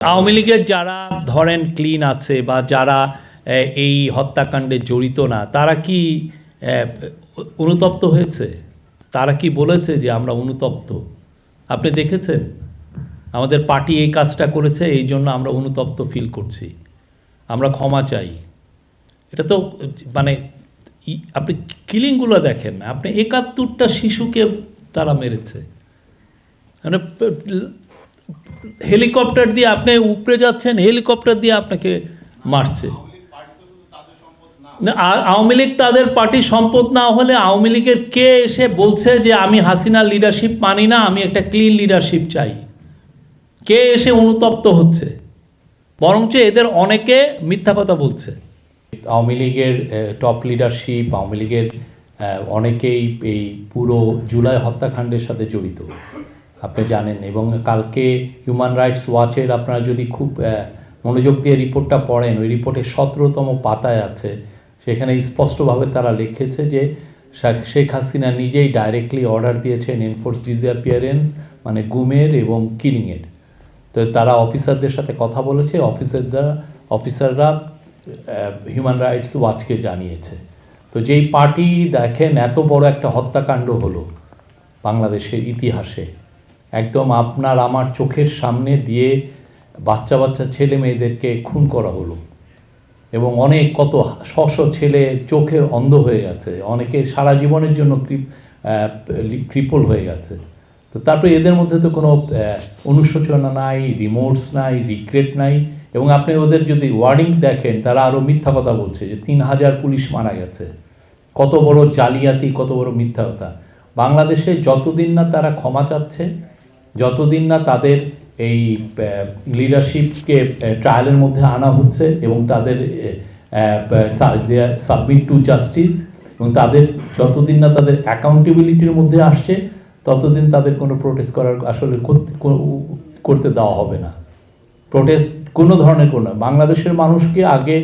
আওয়ামী লীগের যারা ধরেন ক্লিন আছে বা যারা এই হত্যাকাণ্ডে জড়িত না তারা কি অনুতপ্ত হয়েছে? তারা কি বলেছে যে আমরা অনুতপ্ত? আপনি দেখেছেন আমাদের পার্টি এই কাজটা করেছে, এই জন্য আমরা অনুতপ্ত ফিল করছি, আমরা ক্ষমা চাই। এটা তো মানে আপনি কিলিংগুলো দেখেন না, আপনি ৭১টা শিশুকে তারা মেরেছে, মানে হেলিকপ্টার দিয়ে আপনি উপরে যাচ্ছেন, হেলিকপ্টার দিয়ে আপনাকে মারছে। না, আওয়ামী লীগ তাদের পার্টির সম্পদ না হলে আওয়ামী লীগের কে এসে বলছে যে আমি হাসিনার লিডারশিপ মানি না, আমি একটা ক্লিন লিডারশিপ চাই? কে এসে অনুতপ্ত হচ্ছে? বরঞ্চ এদের অনেকে মিথ্যা কথা বলছে। আওয়ামী লীগের টপ লিডারশিপ, আওয়ামী লীগের অনেকেই এই পুরো জুলাই হত্যাকাণ্ডের সাথে জড়িত, আপনি জানেন। এবং কালকে হিউম্যান রাইটস ওয়াচের আপনারা যদি খুব মনোযোগ দিয়ে রিপোর্টটা পড়েন, ওই রিপোর্টের 17তম পাতায় আছে, সেখানে স্পষ্টভাবে তারা লিখেছে যে শেখ হাসিনা নিজেই ডাইরেক্টলি অর্ডার দিয়েছেন এনফোর্স ডিসঅ্যাপিয়ারেন্স, মানে গুমের এবং কিলিংয়ের। তো তারা অফিসারদের সাথে কথা বলেছে, অফিসাররা হিউম্যান রাইটস ওয়াচকে জানিয়েছে। তো যেই পার্টি দেখেন এত বড় একটা হত্যাকাণ্ড হলো বাংলাদেশের ইতিহাসে, একদম আপনার আমার চোখের সামনে দিয়ে বাচ্চা বাচ্চা ছেলে মেয়েদেরকে খুন করা হলো, এবং অনেক কত শশ ছেলে চোখের অন্ধ হয়ে গেছে, অনেকে সারা জীবনের জন্য ক্রিপল হয়ে গেছে। তো তারপরে এদের মধ্যে তো কোনো অনুশোচনা নাই, রিমোর্স নাই, রিগ্রেট নাই। এবং আপনি ওদের যদি ওয়ার্ডিং দেখেন, তারা আরও মিথ্যা কথা বলছে যে ৩,০০০ পুলিশ মারা গেছে। কত বড় জালিয়াতি, কত বড় মিথ্যা কথা। বাংলাদেশে যতদিন না তারা ক্ষমা চাচ্ছে, যতদিন না তাদের এই লিডারশিপকে ট্রায়ালের মধ্যে আনা হচ্ছে এবং তাদের সাবমিট টু জাস্টিস, এবং তাদের যতদিন না তাদের অ্যাকাউন্টেবিলিটির মধ্যে আসছে, ততদিন তাদের কোনো প্রোটেস্ট করার আসলে করতে দেওয়া হবে না। প্রোটেস্ট কোনো ধরনের কোনো, বাংলাদেশের মানুষকে আগে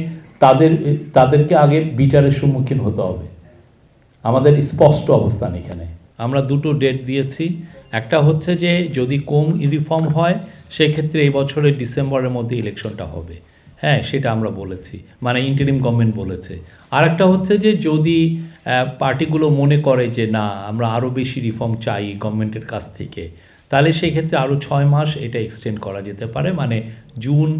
তাদেরকে আগে বিচারের সম্মুখীন হতে হবে। আমাদের স্পষ্ট অবস্থান এখানে। আমরা দুটো ডেট দিয়েছি। একটা হচ্ছে যে যদি কোম রিফর্ম হয়, সেক্ষেত্রে এই বছরের ডিসেম্বরের মধ্যে ইলেকশনটা হবে, হ্যাঁ, সেটা আমরা বলেছি, মানে ইন্টারিম গভর্নমেন্ট বলেছে। আর একটা হচ্ছে যে যদি পার্টিগুলো মনে করে যে না, আমরা আরও বেশি রিফর্ম চাই গভর্নমেন্টের কাছ থেকে, তাহলে সেক্ষেত্রে আরও 6 মাস এটা এক্সটেন্ড করা যেতে পারে, মানে জুন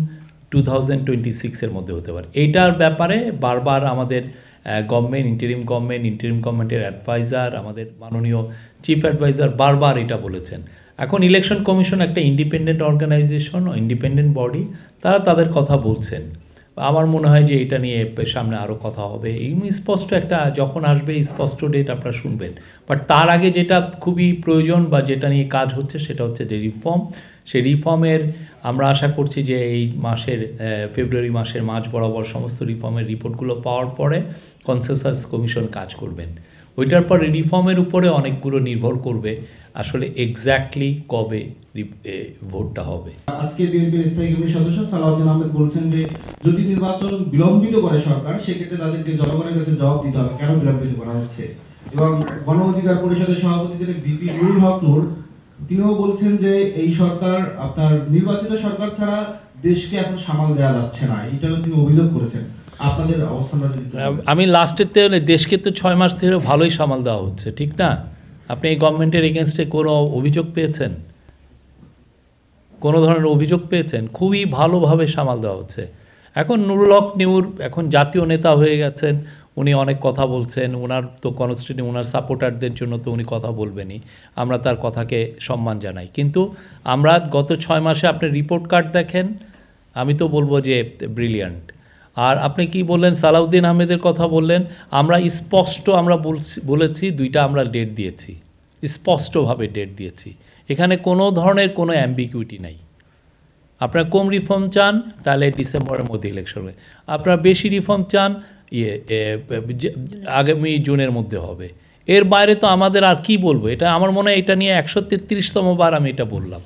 2026-এর মধ্যে হতে পারে। এইটার ব্যাপারে বারবার আমাদের গভর্নমেন্ট, ইন্টারিম গভর্নমেন্টের অ্যাডভাইজার, আমাদের মাননীয় চিফ অ্যাডভাইজার বারবার এটা বলেছেন। এখন ইলেকশন কমিশন একটা ইন্ডিপেন্ডেন্ট অর্গানাইজেশন, ইন্ডিপেন্ডেন্ট বডি, তারা তাদের কথা বলছেন। আমার মনে হয় যে এটা নিয়ে সামনে আরও কথা হবে। এই স্পষ্ট একটা যখন আসবে স্পষ্ট ডেট আপনারা শুনবেন। বাট তার আগে যেটা খুবই প্রয়োজন বা যেটা নিয়ে কাজ হচ্ছে, সেটা হচ্ছে যে রিফর্ম। সেই রিফর্মের আমরা আশা করছি যে এই মাসের ফেব্রুয়ারি মাসের মাঝ বরাবর সমস্ত রিফর্মের রিপোর্টগুলো পাওয়ার পরে কনসেনসাস কমিশন কাজ করবেন। ওইটার পরে রিফর্মের উপরে অনেকগুলো নির্ভর করবে আসলে এক্স্যাক্টলি কবে ভোটটা হবে। আজকে বিএনপির স্থায়ী কমিটির সদস্য সালাউদ্দিন আহমেদ বলছেন যে যদি নির্বাচন বিলম্বিত করে সরকার, সেক্ষেত্রে তাদেরকে জনগণের কাছে জবাব দিতে হবে কেন বিলম্বিত করা হচ্ছে। এবং গণ অধিকার পরিষদের সভাপতি যিনি বিপি নুরুল হক নূর, তিনিও বলছেন যে এই সরকার, আপনার নির্বাচিত সরকার ছাড়া দেশকে এখন সামাল দেওয়া যাচ্ছে না, এটাও তিনি অভিযোগ করেছেন। আপনাদের অবস্থানটা যদি আমি লাস্টের দেশকে তো 6 মাস ধরে ভালোই সামাল দেওয়া হচ্ছে, ঠিক না? আপনি এই গভর্নমেন্টের এগেনস্টে কোনো অভিযোগ পেয়েছেন? কোনো ধরনের অভিযোগ পেয়েছেন? খুবই ভালোভাবে সামাল দেওয়া হচ্ছে। এখন নুরুল হক নূর এখন জাতীয় নেতা হয়ে গেছেন, উনি অনেক কথা বলছেন, ওনার তো কনস্টিটিউয়েন্ট, ওনার সাপোর্টারদের জন্য তো উনি কথা বলবেনই, আমরা তার কথাকে সম্মান জানাই। কিন্তু আমরা গত 6 মাসে আপনি রিপোর্ট কার্ড দেখেন, আমি তো বলবো যে ব্রিলিয়ান্ট। আর আপনি কি বললেন, সালাউদ্দিন আহমেদের কথা বললেন, আমরা স্পষ্ট আমরা বলেছি, দুইটা আমরা ডেট দিয়েছি, স্পষ্টভাবে ডেট দিয়েছি। এখানে কোনো ধরনের কোনো অ্যাম্বিগুইটি নাই। আপনারা কম রিফর্ম চান, তাহলে ডিসেম্বরের মধ্যে ইলেকশন হবে। আপনারা বেশি রিফর্ম চান, আগামী জুনের মধ্যে হবে। এর বাইরে তো আমাদের আর কি বলবো? এটা আমার মনে হয় এটা নিয়ে 133তম বার আমি এটা বললাম।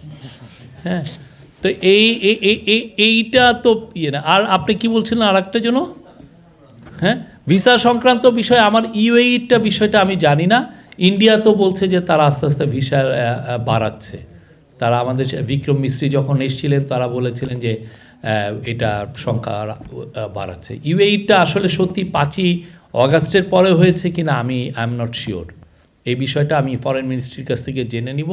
হ্যাঁ, তো এইটা তো না। আর আপনি কি বলছিলেন আর একটা জন্য? হ্যাঁ, ভিসা সংক্রান্ত বিষয়, আমার বিষয়টা আমি জানি না। ইন্ডিয়া তো বলছে যে তারা আস্তে আস্তে ভিসা বাড়াচ্ছে, তারা আমাদের বিক্রম মিস্ত্রি যখন এসেছিলেন তারা বলেছিলেন যে এটা সংখ্যা বাড়াচ্ছে। ইউএইটা আসলে সত্যি 5ই অগাস্টের পরে হয়েছে কিনা আই এম নট শিওর। এই বিষয়টা আমি ফরেন মিনিস্ট্রির কাছ থেকে জেনে নিব।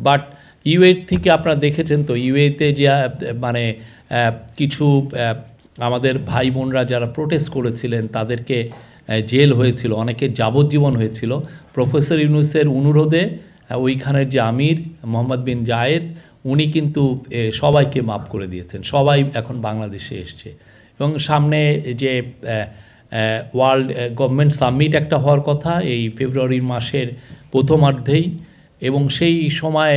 বাট ইউএই থেকে আপনারা দেখেছেন তো ইউএইতে যে মানে কিছু আমাদের ভাই বোনরা যারা প্রোটেস্ট করেছিলেন তাদেরকে জেল হয়েছিল, অনেকের যাবজ্জীবন হয়েছিল। প্রফেসর ইউনূসের অনুরোধে ওইখানের যে আমির মোহাম্মদ বিন জায়েদ উনি কিন্তু সবাইকে মাফ করে দিয়েছেন, সবাই এখন বাংলাদেশে এসছে। এবং সামনে যে ওয়ার্ল্ড গভর্নমেন্ট সামিট একটা হওয়ার কথা এই ফেব্রুয়ারি মাসের প্রথমার্ধেই, এবং সেই সময়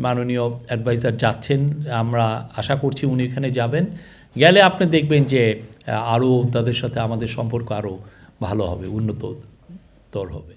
মাননীয় অ্যাডভাইজার যাচ্ছেন, আমরা আশা করছি উনি এখানে যাবেন। গেলে আপনি দেখবেন যে আরও তাদের সাথে আমাদের সম্পর্ক আরও ভালো হবে, উন্নততর হবে।